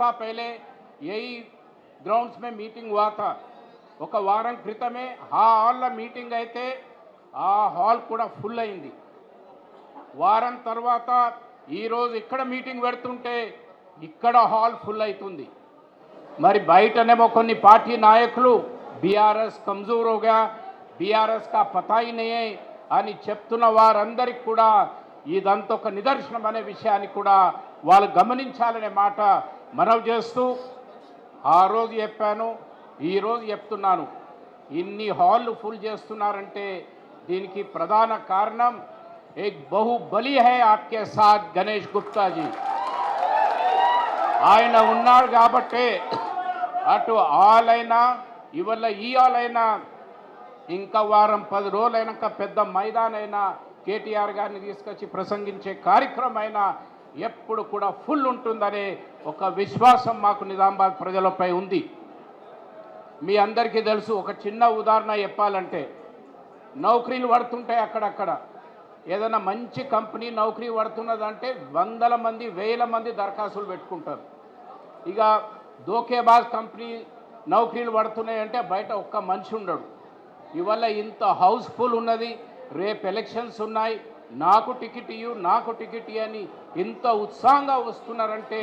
दफ़ा पहले यही ग्राउंड्स में मीटिंग हुआ था। ఒక వారం క్రితమే ఆ హాల్లో మీటింగ్ అయితే ఆ హాల్ కూడా ఫుల్ అయింది। వారం తర్వాత ఈరోజు ఇక్కడ మీటింగ్ పెడుతుంటే ఇక్కడ హాల్ ఫుల్ అవుతుంది। మరి బయటనేమో కొన్ని పార్టీ నాయకులు बीआरएस कमजोर हो गया, बीआरएस का पता ही नहीं है అని చెప్తున్న వారందరికీ కూడా ఇదంతా ఒక నిదర్శనం అనే విషయాన్ని కూడా వాళ్ళు గమనించాలనే మాట మనవి చేస్తూ ఆ రోజు చెప్పాను, ఈ రోజు చెప్తున్నాను, ఇన్ని హాల్లు ఫుల్ చేస్తున్నారంటే దీనికి ప్రధాన కారణం एक बहुबली है आपके साथ गणेश गुप्ता जी। ఆయన ఉన్నాడు కాబట్టి అటు హాల్ అయినా ఇవల్ల ఈ హాల్ అయినా ఇంకా వారం 10 రోజులైనాక పెద్ద మైదాన్ అయినా కేటీఆర్ గారిని తీసుకొచ్చి ప్రసంగించే కార్యక్రమం అయినా ఎప్పుడు కూడా ఫుల్ ఉంటుందనే ఒక విశ్వాసం మాకు నిజామాబాద్ ప్రజలపై ఉంది। మీ అందరికీ తెలుసు, ఒక చిన్న ఉదాహరణ చెప్పాలంటే నౌకరీలు పడుతుంటాయి అక్కడక్కడ, ఏదైనా మంచి కంపెనీ నౌకరీ పడుతున్నదంటే వందల మంది వేల మంది దరఖాస్తులు పెట్టుకుంటారు। ఇక దోకేబాజ్ కంపెనీ నౌకరీలు పడుతున్నాయంటే బయట ఒక్క మనిషి ఉండడు। ఇవల్ల ఇంత హౌస్ఫుల్ ఉన్నది, రేపు ఎలక్షన్స్ ఉన్నాయి, నాకు టికెట్ ఇయ్యు నాకు టికెట్ అని ఇంత ఉత్సాహంగా వస్తున్నారంటే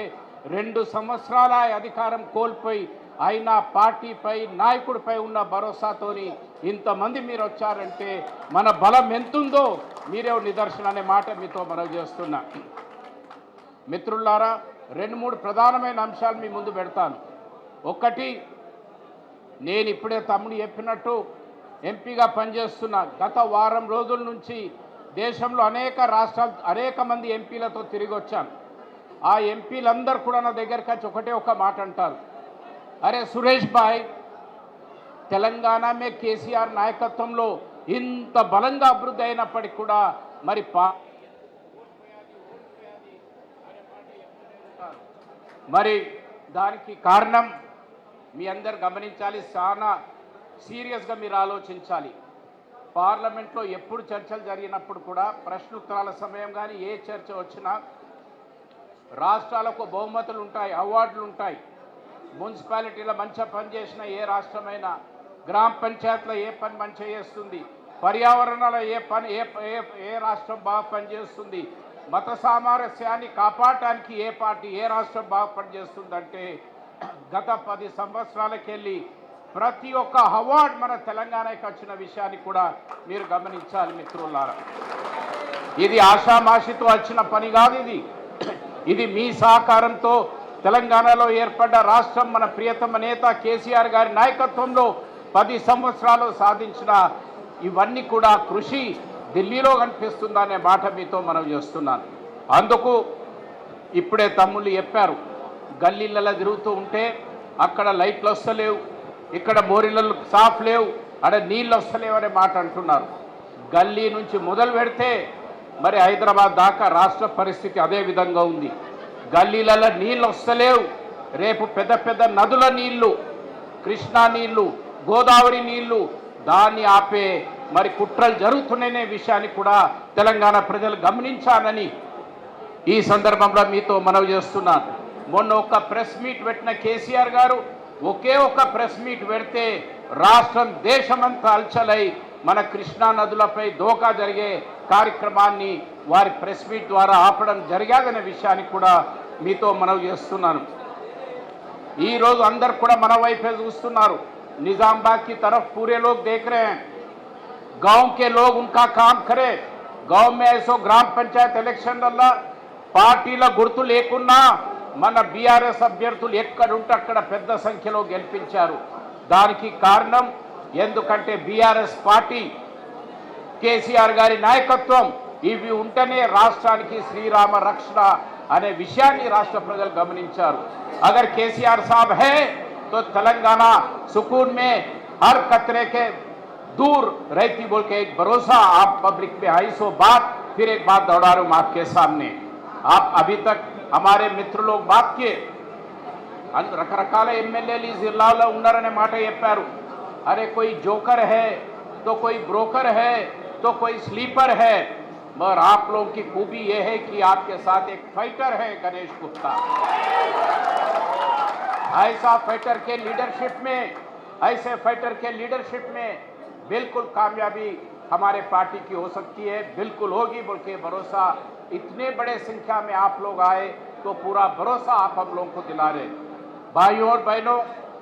2 సంవత్సరాల అధికారం కోల్పోయి అయినా పార్టీపై నాయకుడిపై ఉన్న భరోసాతోని ఇంతమంది మీరు వచ్చారంటే మన బలం ఎంతుందో మీరే నిదర్శన అనే మాట మీతో మనవి చేస్తున్నా। మిత్రులారా, 2-3 ప్రధానమైన అంశాలు మీ ముందు పెడతాను। ఒకటి, నేను ఇప్పుడే తమ్ముడు చెప్పినట్టు ఎంపీగా పనిచేస్తున్నా, గత వారం రోజుల నుంచి దేశంలో అనేక రాష్ట్రాలు అనేక మంది ఎంపీలతో తిరిగి వచ్చాను। ఆ ఎంపీలందరూ కూడా నా దగ్గరికి వచ్చి ఒకటే ఒక మాట అంటారు, అరే సురేష్ భాయ్, తెలంగాణ మే కేసీఆర్ నాయకత్వంలో ఇంత బలంగా అభివృద్ధి అయినప్పటికీ కూడా మరి మరి దానికి కారణం మీ అందరు గమనించాలి, చాలా సీరియస్గా మీరు ఆలోచించాలి। పార్లమెంట్లో ఎప్పుడు చర్చలు జరిగినప్పుడు కూడా ప్రశ్నోత్తరాల సమయం కానీ ఏ చర్చ వచ్చినా రాష్ట్రాలకు బహుమతులు ఉంటాయి, అవార్డులు ఉంటాయి। మున్సిపాలిటీలో మంచిగా పనిచేసిన ఏ రాష్ట్రమైనా, గ్రామ పంచాయతీలో ఏ పని మంచిగా చేస్తుంది, పర్యావరణంలో ఏ రాష్ట్రం బాగా పనిచేస్తుంది, మత సామరస్యాన్ని కాపాడటానికి ఏ పార్టీ ఏ రాష్ట్రం బాగా పనిచేస్తుందంటే గత 10 సంవత్సరాలకెళ్ళి ప్రతి ఒక్క అవార్డు మన తెలంగాణకి వచ్చిన విషయాన్ని కూడా మీరు గమనించాలి మిత్రులారా। ఇది ఆషామాషితో వచ్చిన పని కాదు, ఇది మీ సహకారంతో తెలంగాణలో ఏర్పడ్డ రాష్ట్రం మన ప్రియతమ నేత కేసీఆర్ గారి నాయకత్వంలో 10 సంవత్సరాలు సాధించిన ఇవన్నీ కూడా కృషి ఢిల్లీలో కనిపిస్తుందనే మాట మీతో మనం చేస్తున్నాను। అందుకు ఇప్పుడే తమ్ముళ్ళు చెప్పారు, గల్లీలలో తిరుగుతూ ఉంటే అక్కడ లైట్లు వస్తలేవు, ఇక్కడ మోరీలలో సాఫ్ లేవు, అక్కడ నీళ్ళు వస్తలేవు అనే మాట అంటున్నారు। గల్లీ నుంచి మొదలు పెడితే మరి హైదరాబాద్ దాకా రాష్ట్ర పరిస్థితి అదే విధంగా ఉంది। గల్లీలలో నీళ్ళు వస్తలేవు, రేపు పెద్ద పెద్ద నదుల నీళ్లు, కృష్ణా నీళ్లు, గోదావరి నీళ్లు, దాన్ని ఆపే మరి కుట్రలు జరుగుతున్నాయనే విషయాన్ని కూడా తెలంగాణ ప్రజలు గమనించాలని ఈ సందర్భంలో మీతో మనవి చేస్తున్నాను। మొన్న ఒక ప్రెస్ మీట్ పెట్టిన కేసీఆర్ గారు ఒకే ఒక ప్రెస్ మీట్ పెడితే రాష్ట్రం దేశమంతా అల్చలై మన కృష్ణా నదులపై దోకా జరిగే కార్యక్రమాన్ని వారి ప్రెస్ మీట్ ద్వారా ఆపడం జరిగాదనే విషయాన్ని కూడా మీతో మనవి చేస్తున్నాను। ఈరోజు అందరు కూడా మన వైపే చూస్తున్నారు, निजामबाग की तरफ पूरे लोग देख रहे हैं। गांव के लोग उनका काम करे, गांव में ऐसो ग्राम पंचायत ఎలక్షన్ వల్ల పార్టీల గుర్తు లేకున్నా మన బీఆర్ఎస్ అభ్యర్థులు ఎక్కడుంటే అక్కడ పెద్ద సంఖ్యలో గెలిపించారు। దానికి కారణం ఎందుకంటే బీఆర్ఎస్ పార్టీ కేసీఆర్ గారి నాయకత్వం ఇవి ఉంటేనే రాష్ట్రానికి శ్రీరామ రక్షణ అనే విషయాన్ని రాష్ట్ర ప్రజలు గమనించారు। अगर కేసీఆర్ साहब है तो तेलंगाना सुकून में हर खतरे के दूर रहती बोल के एक भरोसा आप पब्लिक में आई। सो बात फिर एक बात दोहरा रहा हूं आपके सामने। आप अभी तक हमारे मित्र लोग बात किए, రకరకాల ఎమ్మెల్యేలు ఈ జిల్లాలో ఉన్నారనే మాట చెప్పారు। अरे कोई जोकर है तो कोई ब्रोकर है तो कोई स्लीपर है, मगर आप लोगों की खूबी यह है कि आपके साथ एक फाइटर है गणेश गुप्ता। ऐसा फाइटर के लीडरशिप में, ऐसे फाइटर के लीडरशिप में बिल्कुल कामयाबी हमारे पार्टी की हो सकती है, बिल्कुल होगी बोल के भरोसा, इतने बड़े संख्या में आप लोग आए तो पूरा भरोसा आप हम लोगों को दिला रहे। भाइयों और बहनों,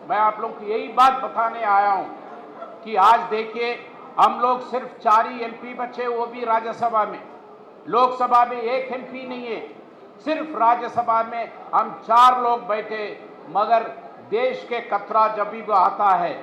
मैं आप लोगों को यही बात बताने आया हूं कि आज देखिए हम लोग सिर्फ 4 ही एमपी बचे, वो भी राज्यसभा में। लोकसभा में 1 एमपी नहीं है, सिर्फ राज्यसभा में हम 4 लोग बैठे। मगर देश के खतरा जब भी आता है,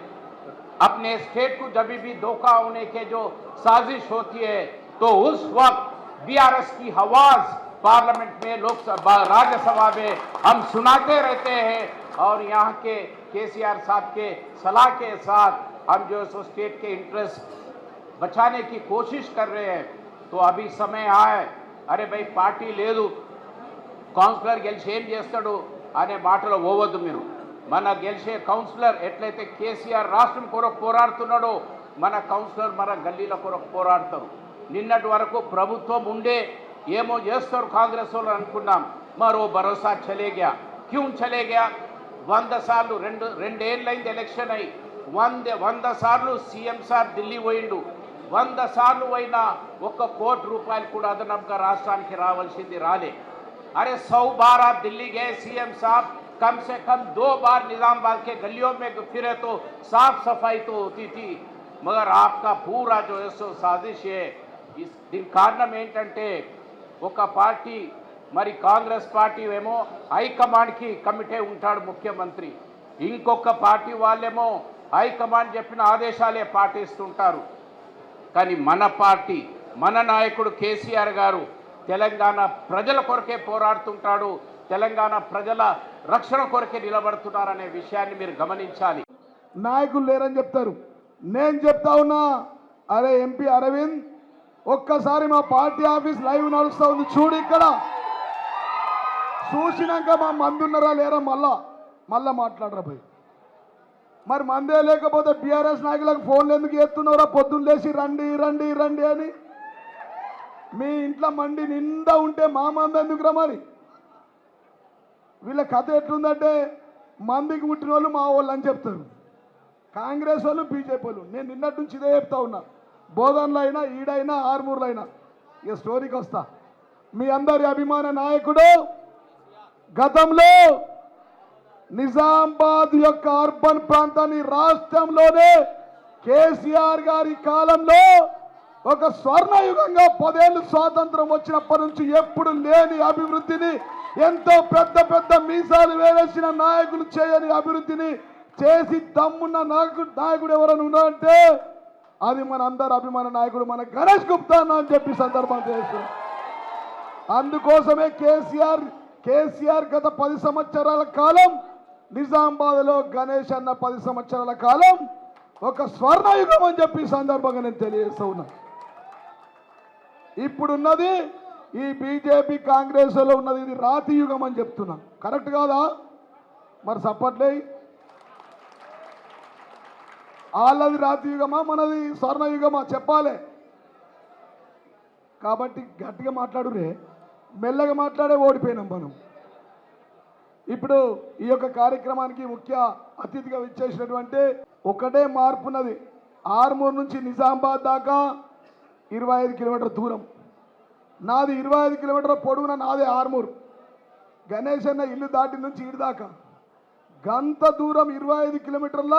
अपने स्टेट को जब भी धोखा होने के जो साजिश होती है, तो उस वक्त बीआरएस की आवाज पार्लियामेंट में, लोकसभा, राज्यसभा में हम सुनाते रहते हैं। और यहाँ के केसीआर साहब के सलाह के साथ हम जो सो स्टेट के इंटरेस्ट बचाने की कोशिश कर रहे हैं। तो अभी समय आए, अरे भाई पार्टी లేదు, కౌన్సిలర్ గెలిచి ఏం చేస్తాడు అనే మాటలో పోవద్దు మీరు. మన గెలిచే కౌన్సిలర్ ఎట్లయితే కేసీఆర్ రాష్ట్రం కొరకు పోరాడుతున్నాడో, మన కౌన్సిలర్ మన గల్లీల కొరకు పోరాడతారు. నిన్నటి వరకు ప్రభుత్వం ఉండే ఏమో చేస్తారు కాంగ్రెస్ వాళ్ళు అనుకున్నాం, మరో భరోసా చలే గయా. క్యూ చలే గయా? 100 సార్లు రెండేళ్ళైంది ఎలక్షన్ అయి, 100 సార్లు సీఎం సార్ ఢిల్లీ పోయిండు. 100 సార్లు అయినా 1 కోటి రూపాయలు కూడా అదనంగా రాష్ట్రానికి రావాల్సింది రాలే. अरे 100 बार आप दिल्ली गए सीएम साहब, कम से कम 2 बार निजामाबाद के गलियों में फिरे तो साफ सफाई तो होती थी. मगर आपका पूरा जो है सो साजिश है. इस दिन कारण ఏంటంటే ఒక పార్టీ, మరి కాంగ్రెస్ పార్టీ ఏమో హైకమాండ్కి కమిటీ ఉంటాడు ముఖ్యమంత్రి, ఇంకొక పార్టీ వాళ్ళేమో హైకమాండ్ చెప్పిన ఆదేశాలే పాటిస్తుంటారు. కానీ మన పార్టీ, మన నాయకుడు కేసీఆర్ గారు తెలంగాణ ప్రజల కొరకే పోరాడుతుంటాడు, తెలంగాణ ప్రజల రక్షణ కొరకే నిలబడుతున్నారనే విషయాన్ని మీరు గమనించాలి. నాయకులు లేరని చెప్తారు, నేను చెప్తా ఉన్నా. అరే ఎంపీ అరవింద్, ఒక్కసారి మా పార్టీ ఆఫీస్ లైవ్ నడుస్తూ ఉంది చూడు. ఇక్కడ చూసినాక మా మంది ఉన్నారా లేరా మళ్ళా మాట్లాడరా భయ్. మరి మందే లేకపోతే బీఆర్ఎస్ నాయకులకు ఫోన్లు ఎందుకు ఎత్తున్నారా? పొద్దున్న లేచి రండి రండి రండి అని. మీ ఇంట్లో మండి నిండా ఉంటే మా మంది ఎందుకురా? మరి వీళ్ళ కథ ఎట్లుందంటే, మందికి పుట్టిన వాళ్ళు మా వాళ్ళు అని చెప్తారు, కాంగ్రెస్ వాళ్ళు బీజేపీ వాళ్ళు. నేను నిన్నటి నుంచి ఇదే చెప్తా ఉన్నా, బోధనలో అయినా, ఈడైనా, ఆర్మూర్లో అయినా. ఇక స్టోరీకి వస్తా. మీ అందరి అభిమాన నాయకుడు గతంలో నిజామాబాద్ యొక్క అర్బన్ ప్రాంతాన్ని రాష్ట్రంలోనే కేసీఆర్ గారి కాలంలో ఒక స్వర్ణయుగంగా 10 ఏళ్ళు స్వాతంత్రం వచ్చినప్పటి నుంచి ఎప్పుడు లేని అభివృద్ధిని, ఎంతో పెద్ద పెద్ద మీసాలు వేసిన నాయకులు చేయని అభివృద్ధిని చేసి దమ్మున్న నాయకుడు ఎవరైనా ఉన్నారంటే అది మన అందరి అభిమాన నాయకుడు మన గణేష్ గుప్తా అని చెప్పి సందర్భం చేస్తున్నాం. అందుకోసమే కేసీఆర్ గత 10 సంవత్సరాల కాలం, నిజామాబాద్లో గణేష్ అన్న 10 సంవత్సరాల కాలం ఒక స్వర్ణయుగం అని చెప్పి సందర్భంగా నేను తెలియజేస్తా ఉన్నా. ఇప్పుడున్నది ఈ బీజేపీ కాంగ్రెస్లో ఉన్నది ఇది రాతి యుగం అని చెప్తున్నా. కరెక్ట్ కాదా? మరి సప్పట్లే. వాళ్ళది రాతి యుగమా, మనది స్వర్ణయుగమా చెప్పాలి. కాబట్టి గట్టిగా మాట్లాడురే, మెల్లగా మాట్లాడే ఓడిపోయినాం మనం. ఇప్పుడు ఈ యొక్క కార్యక్రమానికి ముఖ్య అతిథిగా విచ్చేసినటువంటి ఒకటే మార్పున్నది. ఆర్మూర్ నుంచి నిజామాబాద్ దాకా 25 కిలోమీటర్ దూరం. నాది 25 కిలోమీటర్ల పొడవున నాదే ఆర్మూర్. గణేష్ అన్న ఇల్లు దాటి నుంచి ఈడు దాకా గంత దూరం 25 కిలోమీటర్ల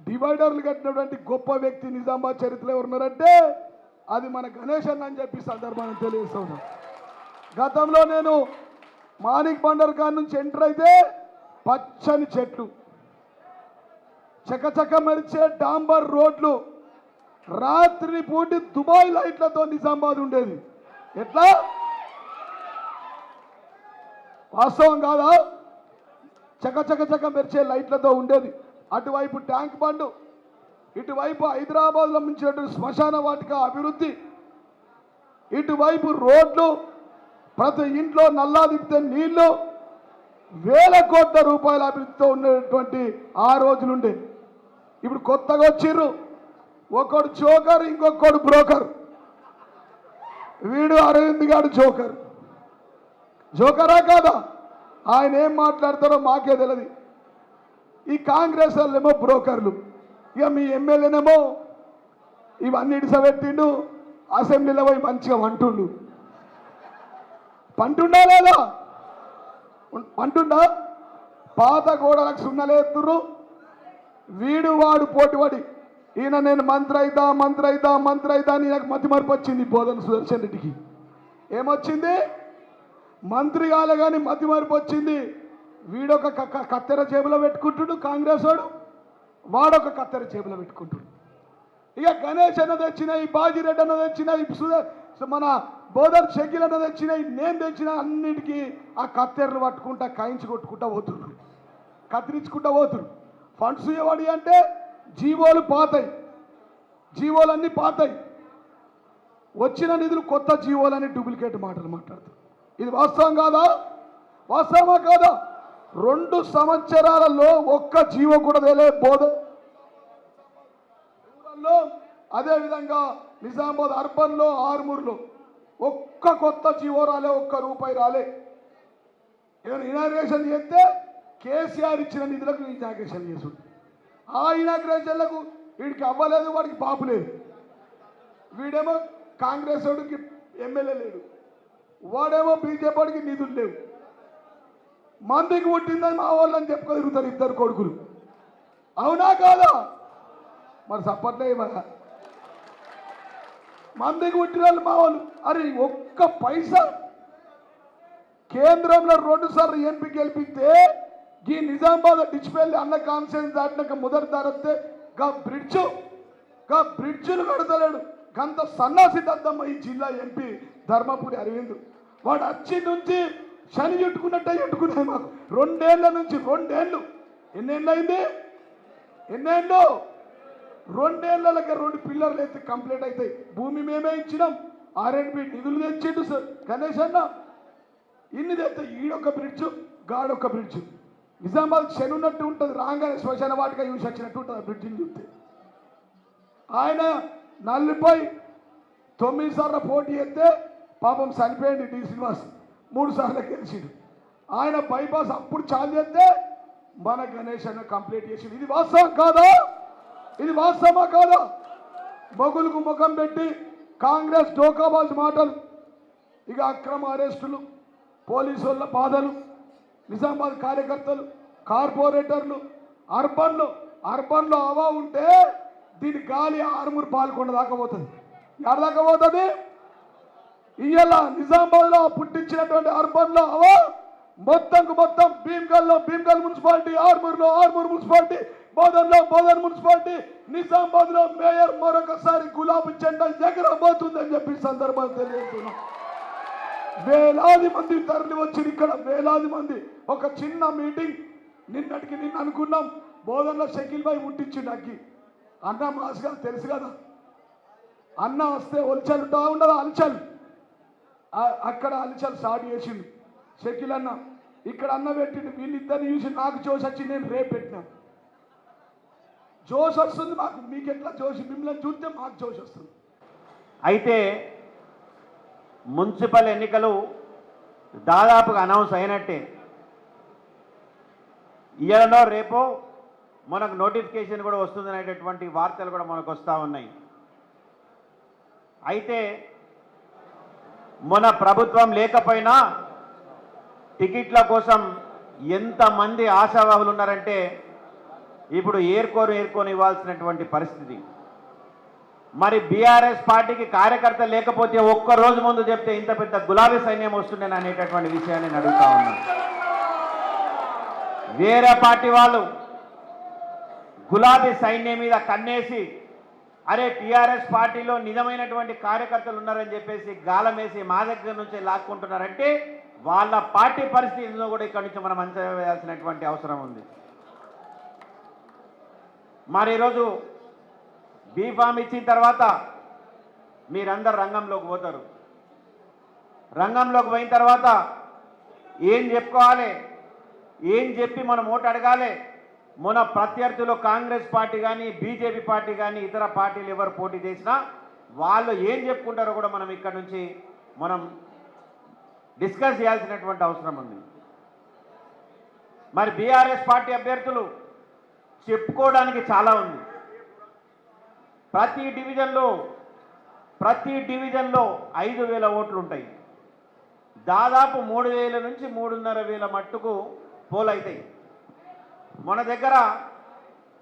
డివైడర్లు కట్టినటువంటి గొప్ప వ్యక్తి నిజామాబాద్ చరిత్రలో ఎవరున్నారంటే అది మన గణేష్ అన్న అని చెప్పి సందర్భాన్ని తెలియజేస్తున్నాం. గతంలో నేను మాణిక్ బండర్ ఖాన్ నుంచి ఎంటర్ అయితే పచ్చని చెట్లు, చకచక మెరిచే డాంబర్ రోడ్లు, రాత్రి పూటి దుబాయ్ లైట్లతో నిజామాబాద్ ఉండేది. ఎట్లా? వాస్తవం కాదా? చకచక మెరిచే లైట్లతో ఉండేది. అటువైపు ట్యాంక్ బండు, ఇటువైపు హైదరాబాద్లో మించినటువంటి శ్మశాన వాటిక అభివృద్ధి, ఇటువైపు రోడ్లు, ప్రతి ఇంట్లో నల్లా తిప్పితే నీళ్లు, వేల కోట్ల రూపాయల అభివృద్ధితో ఉన్నటువంటి ఆ రోజులుండే. ఇప్పుడు కొత్తగా వచ్చిర్రు, ఒకడు జోకర్, ఇంకొకడు బ్రోకర్. వీడు అరవింద్ గారు జోకరా కాదా? ఆయన ఏం మాట్లాడతారో మాకే తెలియదు. ఈ కాంగ్రెస్ వాళ్ళేమో బ్రోకర్లు, ఇక మీ ఎమ్మెల్యేనేమో ఇవన్నీ ఇడిసబెట్టిండు, అసెంబ్లీలో పోయి మంచిగా వంటుండు. పంటుండా లేదా? పంటుండా? పాత గోడలకు సున్నలేస్తుర్రు. వీడు వాడు పోటీపడి ఈయన నేను మంత్రి అయితా అని నాకు మతి మరపు వచ్చింది. బోధన సుదర్శన్ రెడ్డికి ఏమొచ్చింది? మంత్రి కాలే కానీ మతి మరపు వచ్చింది. వీడొక కత్తెర జేబులో పెట్టుకుంటుడు కాంగ్రెస్ వాడొక కత్తెర జేబులో పెట్టుకుంటుడు. ఇక గణేష్ అన్న తెచ్చినాయి, బాజిరెడ్డి అన్న తెచ్చినాయి, మన బోధన్ షకీల్ అన్న తెచ్చినాయి, నేను తెచ్చిన అన్నిటికీ ఆ కత్తెరలు పట్టుకుంటా కాయించి కొట్టుకుంటా పోతున్నారు, కత్తిరించుకుంటా పోతున్నారు. ఫండ్స్ ఇవ్వడి అంటే జీవోలు పాతాయి, జీవోలన్నీ పాతాయి. వచ్చిన నిధులు కొత్త జీవోలని డూప్లికేట్ మాటలు మాట్లాడతారు. ఇది వాస్తవం కాదా? వాస్తవమా కాదా? 2 సంవత్సరాలలో ఒక్క జీవో కూడా తెలియ బోధనలో, అదేవిధంగా నిజామాబాద్ అర్బన్లో, ఆర్మూర్లో ఒక్క కొత్త జీవో రాలే, ఒక్క రూపాయి రాలే. ఏమైనా ఇనాగ్రేషన్ చేస్తే కేసీఆర్ ఇచ్చిన నిధులకు ఇనాగ్రేషన్ చేసుడు. ఆ ఇనాగ్రేషన్లకు వీడికి అవ్వలేదు, వాడికి పాపు లేదు. వీడేమో కాంగ్రెస్ వాడికి ఎమ్మెల్యే లేడు, వాడేమో బీజేపీ వాడికి నిధులు లేవు. మందికి పుట్టిందని మా వాళ్ళని చెప్పుకోగలుగుతారు 2 కొడుకులు. అవునా కాదా? మరి సప్పట్లే ఇవ్వరా? మందికి పుట్టిన వాళ్ళు మా వాళ్ళు. అరే ఒక్క పైసా కేంద్రంలో 2 సార్లు ఎంపీ గెలిపిస్తే ఈ నిజామాబాద్ డిచిపల్లి అన్న కాన్సెన్స్ దాటినాక మొదటి ధరస్తే గా బ్రిడ్జ్లు కడతలేడు. గంత సన్నాసి దద్దమ్మ ఈ జిల్లా ఎంపీ ధర్మపురి అరవింద్. వాడు వచ్చి నుంచి శని చుట్టుకున్నట్టే చుట్టుకున్నాయి మాకు 2 ఏళ్ల నుంచి. 2 ఏళ్ళు ఎన్నేళ్ళు అయింది? 2 ఏళ్ళకి 2 పిల్లర్లు అయితే కంప్లీట్ అవుతాయి. భూమి మేమే ఇచ్చినాం, R&B నిధులు తెచ్చిండు సార్ గణేష్ అన్న. ఇన్ని తెస్తే ఈడొక బ్రిడ్జ్, గాడొక బ్రిడ్జ్. నిజామాబాద్ శని ఉన్నట్టు ఉంటుంది, రాగానే శ్మశాన వాటిగా యూసి వచ్చినట్టు ఉంటుంది ఆ బ్రిడ్జిని చూస్తే. ఆయన నల్లిపోయి 9 సార్లు పోటీ చేస్తే పాపం చనిపోయింది డి శ్రీనివాస్, 3 సార్లు గెలిచిండు. ఆయన బైపాస్ అప్పుడు చాలు చేస్తే మన గణేష్ అన్న కంప్లీట్ చేసిండు. ఇది వాస్తవం కాదా? ఇది వాస్తవమా కాదా? మొగులకు ముఖం పెట్టి కాంగ్రెస్ డోకాబాజ్ మాటలు, ఇక అక్రమ అరెస్టులు, పోలీసు వాళ్ళ బాధలు, నిజామాబాద్ కార్యకర్తలు, కార్పొరేటర్లు, అర్బన్లో అవా ఉంటే దీని గాలి ఆర్మూర్ పాల్కొండ దాకా పోతుంది. ఎక్కడ దాకా పోతుంది? ఇవాళ నిజామాబాద్లో పుట్టించినటువంటి అర్బన్లో అవా మొత్తం భీమ్గల్ మున్సిపాలిటీ, ఆర్మూర్లో ఆర్మూర్ మున్సిపాలిటీ, బోధన్ మున్సిపాలిటీ, నిజామాబాద్లో మేయర్ మరొకసారి గులాబీ జెండా ఎగరబోతుందని చెప్పి సందర్భాలు తెలియజేస్తున్నాం. వేలాది మంది తరలి వచ్చి ఇక్కడ, వేలాది మంది. ఒక చిన్న మీటింగ్ నిన్న అనుకున్నాం. బోధనలో షకీల్ భాయ్ ముట్టించిండు అగ్గి. అన్న మాస్గా తెలుసు కదా, అన్న వస్తే ఒలిచలు ఉండదు, అలచలు అక్కడ అలచలు స్టార్ట్ చేసిండు షకీల్ అన్న. ఇక్కడ అన్న పెట్టిండు. వీళ్ళిద్దరిని చూసి నాకు జోష్ వచ్చి నేను రేపు పెట్టినా. జోష్ వస్తుంది మాకు, మీకు ఎట్లా జోష్? మిమ్మల్ని చూస్తే మాకు జోష్ వస్తుంది. అయితే మున్సిపల్ ఎన్నికలు దాదాపుగా అనౌన్స్ అయినట్టే. ఇయ్యాలనో రేపో మనకు నోటిఫికేషన్ కూడా వస్తుందనేటటువంటి వార్తలు కూడా మనకు వస్తూ ఉన్నాయి. అయితే మన ప్రభుత్వం లేకపోయినా టికెట్ల కోసం ఎంతమంది ఆశావాహులు ఉన్నారంటే ఇప్పుడు ఏర్కొని ఇవ్వాల్సినటువంటి పరిస్థితి. మరి బీఆర్ఎస్ పార్టీకి కార్యకర్త లేకపోతే ఒక్కరోజు ముందు చెప్తే ఇంత పెద్ద గులాబీ సైన్యం వస్తుండేని అనేటటువంటి విషయాన్ని నేను అడుగుతా ఉన్నాను. వేరే పార్టీ వాళ్ళు గులాబీ సైన్యం మీద కన్నేసి అరే టీఆర్ఎస్ పార్టీలో నిజమైనటువంటి కార్యకర్తలు ఉన్నారని చెప్పేసి గాలం వేసి మా దగ్గర నుంచి లాక్కుంటున్నారంటే వాళ్ళ పార్టీ పరిస్థితిలో కూడా ఇక్కడి నుంచి మనం అంచనా వేయాల్సినటువంటి అవసరం ఉంది. మరి ఈరోజు బీఫామ్ ఇచ్చిన తర్వాత మీరందరు రంగంలోకి పోతారు. రంగంలోకి పోయిన తర్వాత ఏం చెప్పుకోవాలి, ఏం చెప్పి మనం ఓటు అడగాలి? మన ప్రత్యర్థులు కాంగ్రెస్ పార్టీ కానీ బీజేపీ పార్టీ కానీ ఇతర పార్టీలు ఎవరు పోటీ చేసినా వాళ్ళు ఏం చెప్పుకుంటారో కూడా మనం ఇక్కడ నుంచి మనం డిస్కస్ చేయాల్సినటువంటి అవసరం ఉంది. మరి బీఆర్ఎస్ పార్టీ అభ్యర్థులు చెప్పుకోవడానికి చాలా ఉంది. ప్రతి డివిజన్లో 5,000 ఓట్లు ఉంటాయి. దాదాపు 3,000 నుంచి 3,500 మట్టుకు పోల్ అవుతాయి. మన దగ్గర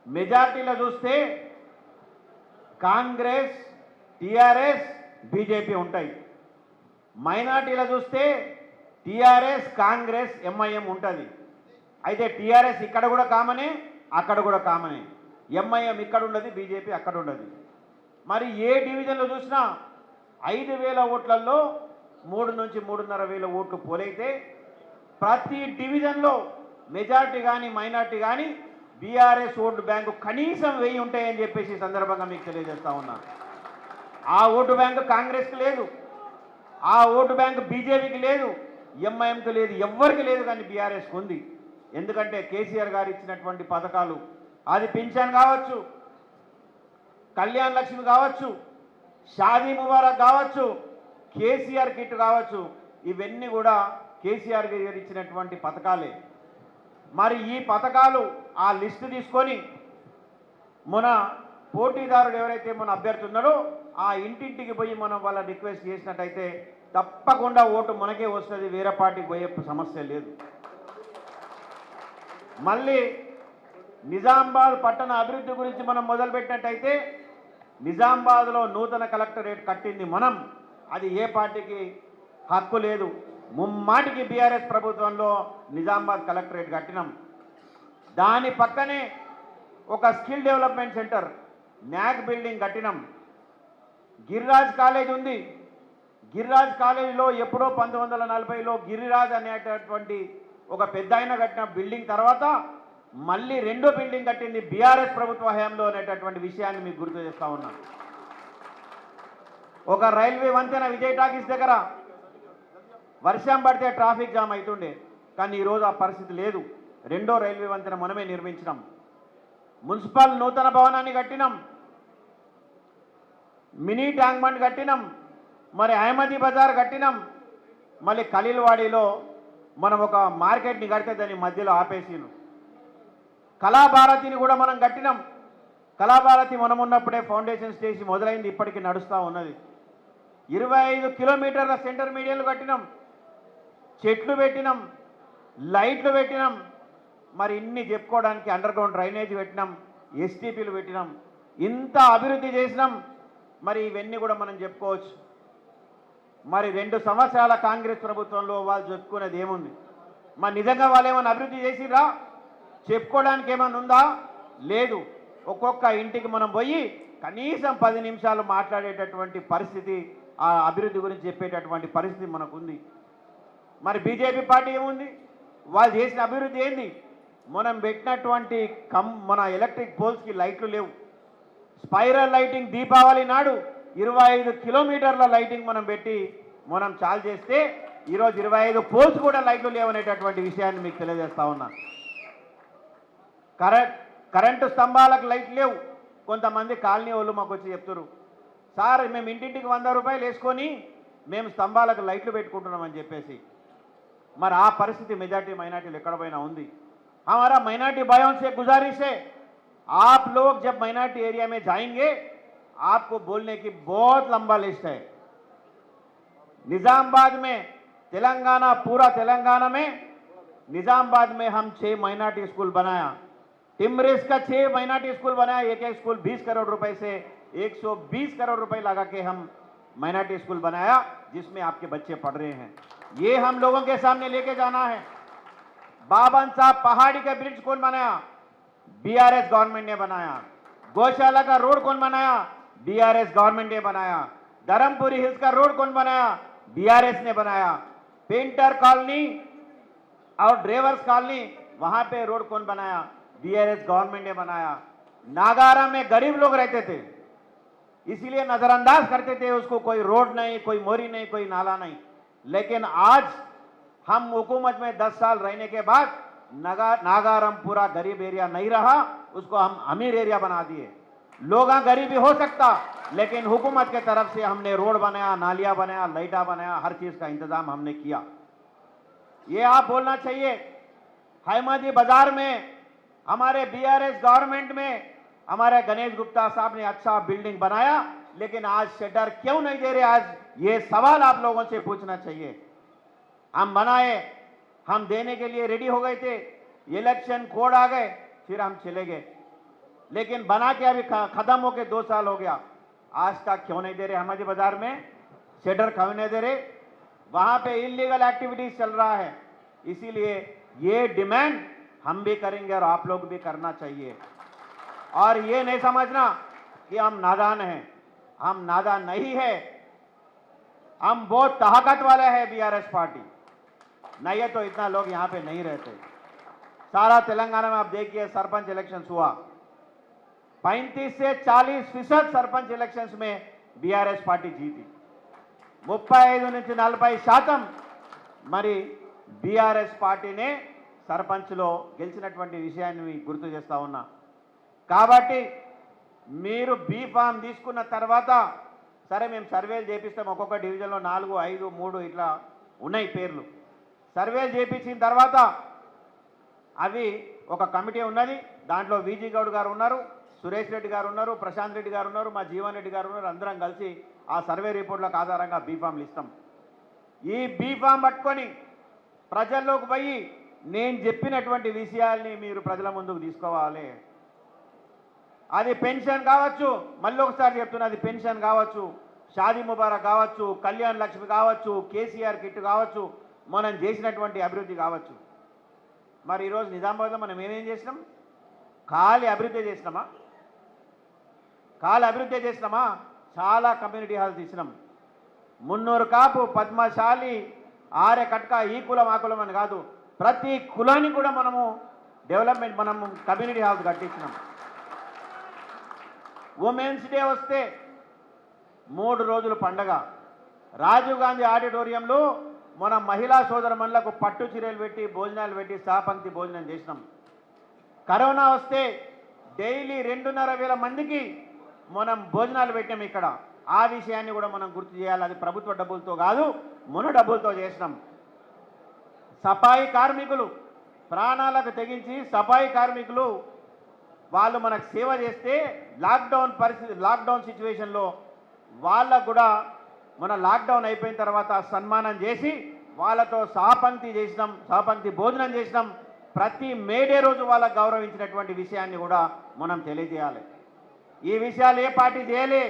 మెజార్టీలో చూస్తే కాంగ్రెస్, టీఆర్ఎస్, బీజేపీ ఉంటాయి. మైనార్టీలో చూస్తే టీఆర్ఎస్, కాంగ్రెస్, ఎంఐఎం ఉంటుంది. అయితే టీఆర్ఎస్ ఇక్కడ కూడా కామనే, అక్కడ కూడా కామనే. ఎంఐఎం ఇక్కడ ఉండదు, బీజేపీ అక్కడ ఉండదు. మరి ఏ డివిజన్లో చూసినా 5,000 ఓట్లలో 3 నుంచి 3,500 ఓట్లు పోలైతే ప్రతి డివిజన్లో మెజార్టీ కానీ మైనార్టీ కానీ బీఆర్ఎస్ ఓటు బ్యాంకు కనీసం 1000 ఉంటాయని చెప్పేసి ఈ సందర్భంగా మీకు తెలియజేస్తా ఉన్నా. ఆ ఓటు బ్యాంకు కాంగ్రెస్కి లేదు, ఆ ఓటు బ్యాంకు బీజేపీకి లేదు, ఎంఐఎంకి లేదు, ఎవ్వరికి లేదు, కానీ బీఆర్ఎస్కి ఉంది. ఎందుకంటే కేసీఆర్ గారు ఇచ్చినటువంటి పథకాలు, అది పింఛన్ కావచ్చు, కళ్యాణ్ లక్ష్మి కావచ్చు, షాదీ ముబారక్ కావచ్చు, కేసీఆర్ కిట్ కావచ్చు, ఇవన్నీ కూడా కేసీఆర్ గారు ఇచ్చినటువంటి పథకాలే. మరి ఈ పథకాలు ఆ లిస్టు తీసుకొని మన పోటీదారుడు ఎవరైతే మన అభ్యర్థి ఉన్నాడో ఆ ఇంటింటికి పోయి మనం వాళ్ళ రిక్వెస్ట్ చేసినట్టయితే తప్పకుండా ఓటు మనకే వస్తుంది, వేరే పార్టీకి పోయే సమస్య లేదు. మళ్ళీ నిజామాబాద్ పట్టణ అభివృద్ధి గురించి మనం మొదలుపెట్టినట్టయితే నిజామాబాద్లో నూతన కలెక్టరేట్ కట్టింది మనం, అది ఏ పార్టీకి హక్కు లేదు. ముమ్మాటికి బీఆర్ఎస్ ప్రభుత్వంలో నిజామాబాద్ కలెక్టరేట్ కట్టినాం. దాని పక్కనే ఒక skill development centre, NAC building కట్టినాం. గిరిరాజ్ కాలేజ్ ఉంది. గిరిరాజ్ కాలేజీలో ఎప్పుడో 1940లో గిరిరాజ్ అనేటటువంటి ఒక పెద్ద ఆయన కట్టిన బిల్డింగ్ తర్వాత మళ్ళీ రెండో బిల్డింగ్ కట్టింది బీఆర్ఎస్ ప్రభుత్వ హయాంలో అనేటటువంటి విషయాన్ని మీకు గుర్తు చేస్తా ఉన్నాను. ఒక రైల్వే వంతెన విజయ్ టాకీస్ దగ్గర వర్షం పడితే ట్రాఫిక్ జామ్ అవుతుండే, కానీ ఈరోజు ఆ పరిస్థితి లేదు. రెండో రైల్వే వంతెన మనమే నిర్మించినాం. మున్సిపల్ నూతన భవనాన్ని కట్టినాం, మినీ ట్యాంక్ బండ్ కట్టినాం, మరి అహ్మదీ బజార్ కట్టినాం. మళ్ళీ ఖలీల్వాడీలో మనం ఒక మార్కెట్ని కడితే దాన్ని మధ్యలో ఆపేసిను. కళాభారతిని కూడా మనం కట్టినాం. కళాభారతి మనం ఉన్నప్పుడే ఫౌండేషన్స్ చేసి మొదలైంది, ఇప్పటికీ నడుస్తూ ఉన్నది. 25 కిలోమీటర్ల సెంటర్ మీడియాలు కట్టినాం, చెట్లు పెట్టినాం, లైట్లు పెట్టినాం. మరి ఇన్ని చెప్పుకోవడానికి అండర్ గ్రౌండ్ డ్రైనేజ్ పెట్టినాం, ఎస్టీపీలు పెట్టినాం, ఇంత అభివృద్ధి చేసినాం. మరి ఇవన్నీ కూడా మనం చెప్పుకోవచ్చు. మరి 2 సంవత్సరాల కాంగ్రెస్ ప్రభుత్వంలో వాళ్ళు చెప్పుకునేది ఏముంది? మరి నిజంగా వాళ్ళు ఏమైనా అభివృద్ధి చేసిరా? చెప్పుకోవడానికి ఏమైనా ఉందా? లేదు. ఒక్కొక్క ఇంటికి మనం పోయి కనీసం 10 నిమిషాలు మాట్లాడేటటువంటి పరిస్థితి, ఆ అభివృద్ధి గురించి చెప్పేటటువంటి పరిస్థితి మనకుంది. మరి బీజేపీ పార్టీ ఏముంది? వాళ్ళు చేసిన అభివృద్ధి ఏంది? మనం పెట్టినటువంటి మన ఎలక్ట్రిక్ పోల్స్కి లైట్లు లేవు. స్పైరల్ లైటింగ్ దీపావళి నాడు 25 కిలోమీటర్ల లైటింగ్ మనం పెట్టి మనం చాలు చేస్తే ఈరోజు 25 పోల్స్ కూడా లైట్లు లేవనేటటువంటి విషయాన్ని మీకు తెలియజేస్తా ఉన్నా. కరెంటు స్తంభాలకు లైట్లు లేవు. కొంతమంది కాలనీ వాళ్ళు మాకు వచ్చి చెప్తారు, సార్ మేము ఇంటింటికి 100 రూపాయలు వేసుకొని మేము స్తంభాలకు లైట్లు పెట్టుకుంటున్నామని చెప్పేసి. మరి ఆ పరిస్థితి మెజార్టీ మైనార్టీలు ఎక్కడ పోయినా ఉంది. हमारा माइनॉरिटी भाइयों से गुजारिश है, आप लोग जब माइनॉरिटी एरिया में जाएंगे आपको बोलने की बहुत लंबा लिस्ट है. निजामाबाद में तेलंगाना, पूरा तेलंगाना में निजामाबाद में हम 6 माइनॉरिटी स्कूल बनाया. टिमरिस का 6 माइनॉरिटी स्कूल बनाया. एक एक स्कूल 20 करोड़ रुपए से 120 करोड़ रुपए लगा के हम माइनॉरिटी स्कूल बनाया, जिसमें आपके बच्चे पढ़ रहे हैं. ये हम लोगों के सामने लेके जाना है. बाबन साहब पहाड़ी का ब्रिज कौन बनाया? बीआरएस गवर्नमेंट ने बनाया. गौशाला का रोड कौन बनाया? बीआरएस गवर्नमेंट ने बनाया. धर्मपुरी हिल्स का रोड कौन बनाया? बीआरएस ने बनाया. पेंटर कॉलोनी और ड्राइवर्स कॉलोनी, वहां पे रोड कौन बनाया? बीआरएस गवर्नमेंट ने बनाया. नागारा में गरीब लोग रहते थे, इसीलिए नजरअंदाज करते थे उसको. कोई रोड नहीं, कोई मोरी नहीं, कोई नाला नहीं. लेकिन आज हम हुकूमत में 10 साल रहने के बाद नागारम पूरा गरीब एरिया नहीं रहा, उसको हम अमीर एरिया बना दिए. लोग गरीबी हो सकता, लेकिन हुकूमत के तरफ से हमने रोड बनाया, नालियां बनाया, लाइटा बनाया, हर चीज का इंतजाम हमने किया. ये आप बोलना चाहिए हैमदी बाजार में हमारे बीआरएस गवर्नमेंट में हमारे गणेश गुप्ता साहब ने अच्छा बिल्डिंग बनाया, लेकिन आज शेडर क्यों नहीं दे रहे? आज ये सवाल आप लोगों से पूछना चाहिए। हम बनाए, हम देने के लिए रेडी हो गए थे, इलेक्शन कोड आ गए, फिर हम चले गए, लेकिन बना के अभी खत्म हो के 2 साल हो गया, आज तक क्यों नहीं दे रहे? हमारे बाजार में शेडर क्यों नहीं दे रहे? वहां पे इलीगल एक्टिविटीज चल रहा है, इसीलिए ये डिमांड हम भी करेंगे और आप लोग भी करना चाहिए। और ये नहीं समझना कि हम नादान हैं, हम नादान नहीं है, हम बहुत ताकत वाले हैं बीआरएस पार्टी, नहीं है तो इतना लोग यहां पे नहीं रहते। सारा तेलंगाना में आप देखिए सरपंच इलेक्शन हुआ, 35 से 40% सरपंच इलेक्शंस में बीआरएस पार्टी जीती, 35 నుంచి 40% మరి बीआरएस పార్టీనే సర్పంచ్లో గెలిచినటువంటి విషయాన్ని గుర్తు చేస్తా ఉన్నా। కాబట్టి మీరు బీ ఫామ్ తీసుకున్న తర్వాత సరే మేము సర్వేలు చేపిస్తాం, ఒక్కొక్క డివిజన్లో 4, 5, 3 ఇట్లా ఉన్నాయి పేర్లు, సర్వేలు చేపించిన తర్వాత అవి ఒక కమిటీ ఉన్నది, దాంట్లో విజీ గౌడ్ గారు ఉన్నారు, సురేష్ రెడ్డి గారు ఉన్నారు, ప్రశాంత్ రెడ్డి గారు ఉన్నారు, మా జీవన్ రెడ్డి గారు ఉన్నారు, అందరం కలిసి ఆ సర్వే రిపోర్ట్లకు ఆధారంగా బీ ఫామ్లు ఇస్తాం। ఈ బీ ఫామ్ పట్టుకొని ప్రజల్లోకి పోయి నేను చెప్పినటువంటి విషయాల్ని మీరు ప్రజల ముందుకు తీసుకోవాలి। అది పెన్షన్ కావచ్చు, మళ్ళీ ఒకసారి చెప్తున్నా, అది పెన్షన్ కావచ్చు, షాదీ ముబారక్ కావచ్చు, కళ్యాణ్ లక్ష్మి కావచ్చు, కేసీఆర్ కిట్ కావచ్చు, మనం చేసినటువంటి అభివృద్ధి కావచ్చు। మరి ఈరోజు నిజామాబాద్లో మనం ఏమేం చేసినాం? ఖాళీ అభివృద్ధి చేసినామా? ఖాళీ అభివృద్ధి చేసినామా? చాలా కమ్యూనిటీ హాల్స్ ఇచ్చినాం, 300 కాపు, పద్మశాలి, ఆర్య కట్క, ఈ కులం ఆ కులం అని కాదు, ప్రతి కులానికి కూడా మనము డెవలప్మెంట్, మనము కమ్యూనిటీ హాల్స్ కట్టించినాం। ఉమెన్స్ డే వస్తే 3 రోజులు పండగ, రాజీవ్ గాంధీ ఆడిటోరియంలో మన మహిళా సోదరమణులకు పట్టు చీరలు పెట్టి భోజనాలు పెట్టి సహపంక్తి భోజనం చేసినాం। కరోనా వస్తే డైలీ 2,500 మందికి మనం భోజనాలు పెట్టాం ఇక్కడ, ఆ విషయాన్ని కూడా మనం గుర్తు చేయాలి, అది ప్రభుత్వ డబ్బులతో కాదు, మన డబ్బులతో చేసినాం। సఫాయి కార్మికులు ప్రాణాలకు తెగించి సఫాయి కార్మికులు వాళ్ళు మనకు సేవ చేస్తే లాక్డౌన్ పరిస్థితి, లాక్డౌన్ సిచ్యువేషన్లో వాళ్ళకు కూడా మన లాక్డౌన్ అయిపోయిన తర్వాత సన్మానం చేసి వాళ్ళతో సహపంక్తి చేసినాం, సహపంక్తి భోజనం చేసినాం। ప్రతి మేడే రోజు వాళ్ళకు గౌరవించినటువంటి విషయాన్ని కూడా మనం తెలియజేయాలి। ఈ విషయాలు ఏ పార్టీ చేయలే,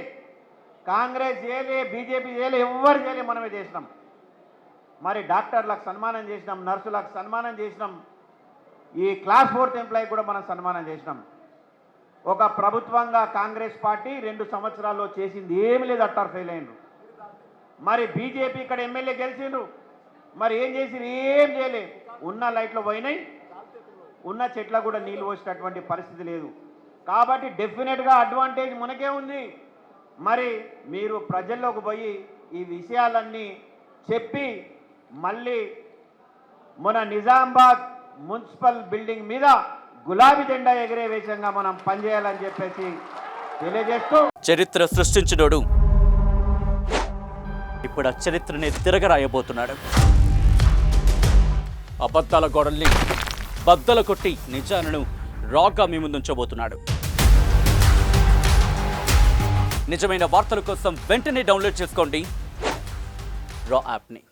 కాంగ్రెస్ చేయలే, బీజేపీ చేయలే, ఎవ్వరు చేయలే, మనమే చేసినాం। మరి డాక్టర్లకు సన్మానం చేసినాం, నర్సులకు సన్మానం చేసినాం, ఈ క్లాస్ 4th ఎంప్లాయీ కూడా మనం సన్మానం చేసినాం। ఒక ప్రభుత్వంగా కాంగ్రెస్ పార్టీ 2 సంవత్సరాల్లో చేసింది ఏమి లేదు, అట్టారు ఫెయిల్ అయినరు। మరి బీజేపీ ఇక్కడ ఎమ్మెల్యే గెలిచిండ్రు, మరి ఏం చేసిరు? ఏం చేయలే, ఉన్న లైట్లు పోయినాయి, ఉన్న చెట్ల కూడా నీళ్ళు పోసేటటువంటి పరిస్థితి లేదు। కాబట్టి డెఫినెట్గా అడ్వాంటేజ్ మనకే ఉంది। మరి మీరు ప్రజల్లోకి పోయి ఈ విషయాలన్నీ చెప్పి మళ్ళీ మన నిజామాబాద్ మున్సిపల్ బిల్డింగ్ మీద గులాబీ జెండా ఎగిరే విషయంగా మనం పనిచేయాలని చెప్పేసి తెలియజేస్తూ, చరిత్ర సృష్టించినోడు ఇప్పుడు ఆ చరిత్రని తిరగరాయబోతున్నాడు। అబద్ధాల గోడల్ని బద్దలు కొట్టి నిజాలను రాగా మీ ముందుంచబోతున్నాడు। నిజమైన వార్తల కోసం వెంటనే డౌన్లోడ్ చేసుకోండి రా యాప్ని।